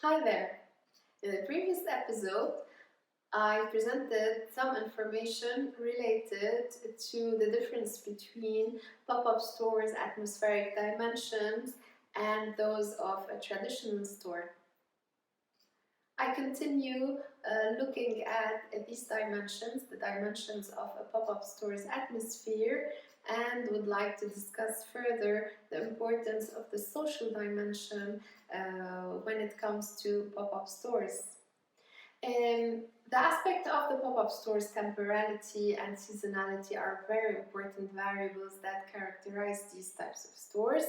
Hi there! In the previous episode, I presented some information related to the difference between pop-up stores' atmospheric dimensions and those of a traditional store. I continue looking at these dimensions, the dimensions of a pop-up store's atmosphere, and would like to discuss further the importance of the social dimension when it comes to pop-up stores. The aspect of the pop-up store's temporality and seasonality are very important variables that characterize these types of stores.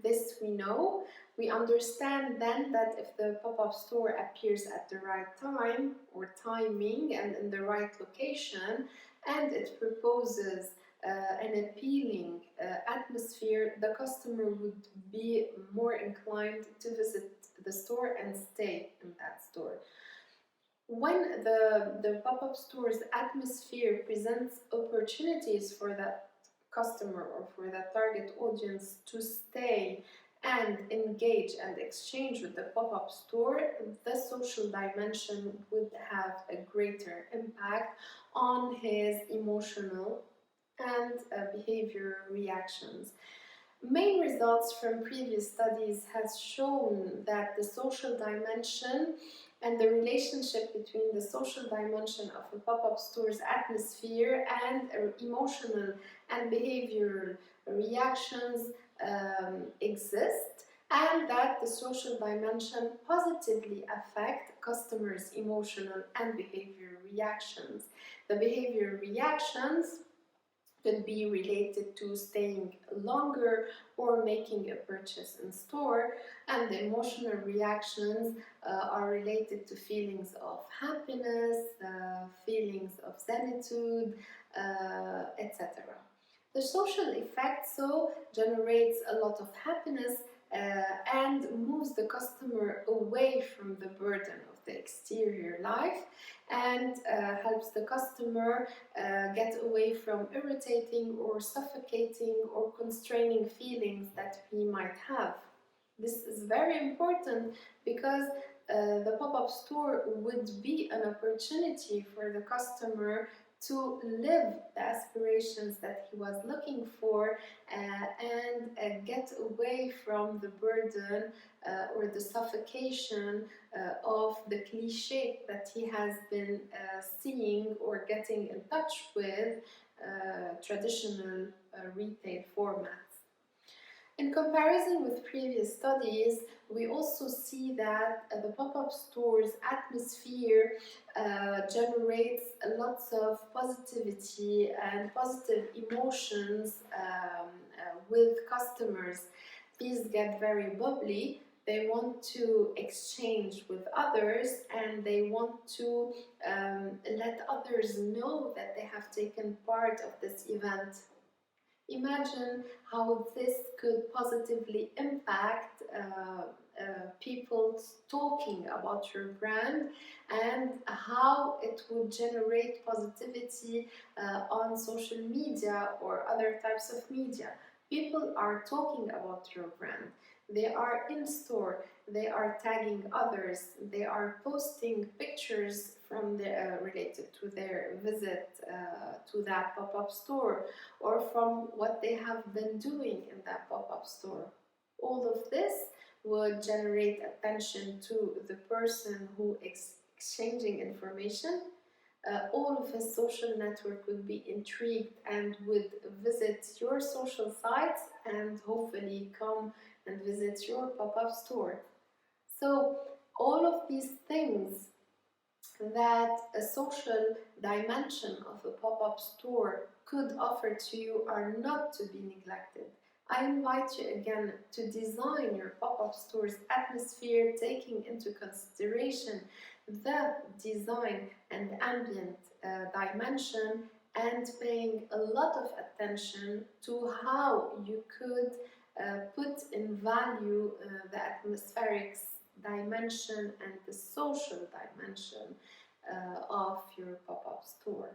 This we know. We understand then that if the pop-up store appears at the right time or timing and in the right location, and it proposes an appealing atmosphere, the customer would be more inclined to visit the store and stay in that store. When the pop-up store's atmosphere presents opportunities for that customer or for that target audience to stay and engage and exchange with the pop-up store, the social dimension would have a greater impact on his emotional and behavior reactions. Main results from previous studies has shown that the social dimension and the relationship between the social dimension of a pop-up store's atmosphere and emotional and behavioral reactions exist, and that the social dimension positively affect customers' emotional and behavioral reactions. The behavioral reactions could be related to staying longer or making a purchase in store, and the emotional reactions are related to feelings of happiness, feelings of zenitude, etc. The social effect so generates a lot of happiness and moves the customer away from the burden of the exterior life, and helps the customer get away from irritating or suffocating or constraining feelings that he might have. This is very important because the pop-up store would be an opportunity for the customer to live the aspirations that he was looking for and get away from the burden or the suffocation of the cliche that he has been seeing or getting in touch with traditional retail formats. In comparison with previous studies, we also see that the pop-up store's atmosphere generates lots of positivity and positive emotions with customers. These get very bubbly. They want to exchange with others, and they want to let others know that they have taken part of this event. Imagine how this could positively impact people talking about your brand, and how it would generate positivity on social media or other types of media. People are talking about your brand. They are in store, they are tagging others, they are posting pictures from related to their visit to that pop-up store, or from what they have been doing in that pop-up store. All of this would generate attention to the person who is exchanging information. All of his social network would be intrigued and would visit your social sites and hopefully come and visit your pop-up store. So all of these things that a social dimension of a pop-up store could offer to you are not to be neglected. I invite you again to design your pop-up store's atmosphere, taking into consideration the design and ambient dimension, and paying a lot of attention to how you could put in value the atmospheric dimension and the social dimension of your pop-up store.